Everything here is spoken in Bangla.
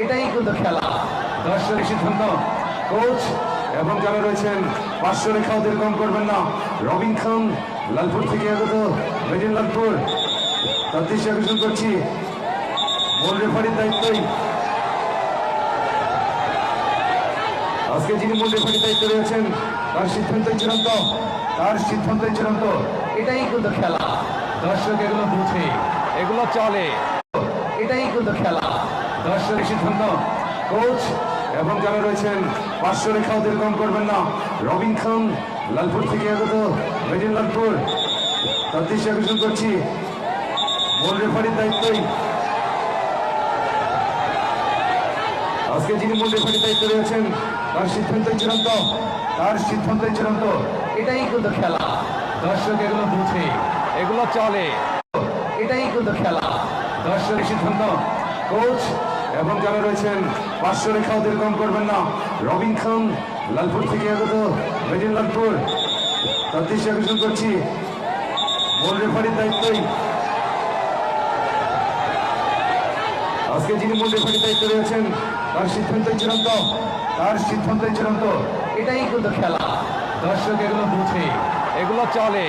এটাই কিন্তু খেলা। দর্শকের সিদ্ধান্ত, কোচ এবং যারা রয়েছেন পার্শ্ব রেখা অতিক্রম করবেন না। রবিন খান লালপুর থেকে আগত, মেদিন লালপুর, তার দৃষ্টি আকর্ষণ করছি। মূল রেফারির দায়িত্বই আজকে যিনি মূল রেফারির দায়িত্ব রয়েছেন, তার সিদ্ধান্তই চূড়ান্ত, তার সিদ্ধান্তই চূড়ান্ত। এটাই কিন্তু খেলা। দর্শক এগুলো বুঝে, এগুলো চলে, এটাই কিন্তু খেলা। দর্শকের সিদ্ধান্ত, কোচ এবং যারা রয়েছেন পার্শ্ব রেখা অতিক্রম করবেন না। রবিন খান লালপুর থেকে আগত, মেদিন লালপুর, তার দৃষ্টি আকর্ষণ করছি। মূল রেফারির দায়িত্বই আজকে যিনি মূল রেফারির দায়িত্ব রয়েছেন, তার সিদ্ধান্তই চূড়ান্ত, তার সিদ্ধান্তই চূড়ান্ত। এটাই কিন্তু খেলা। দর্শক এগুলো বুঝে, এগুলো চলে, এটাই কিন্তু খেলা। দর্শকের সিদ্ধান্ত, কোচ এবং যারা রয়েছেন পার্শ্ব রেখা অতিক্রম করবেন না। রবিন খান লালপুর থেকে আগত, মেদিন লালপুর, তার দৃষ্টি আকর্ষণ করছি। মূল রেফারির দায়িত্বই আজকে যিনি মূল রেফারির দায়িত্ব রয়েছেন, তার সিদ্ধান্তই চূড়ান্ত, তার সিদ্ধান্তই চূড়ান্ত। এটাই কিন্তু খেলা। দর্শক এগুলো বুঝে, এগুলো চলে।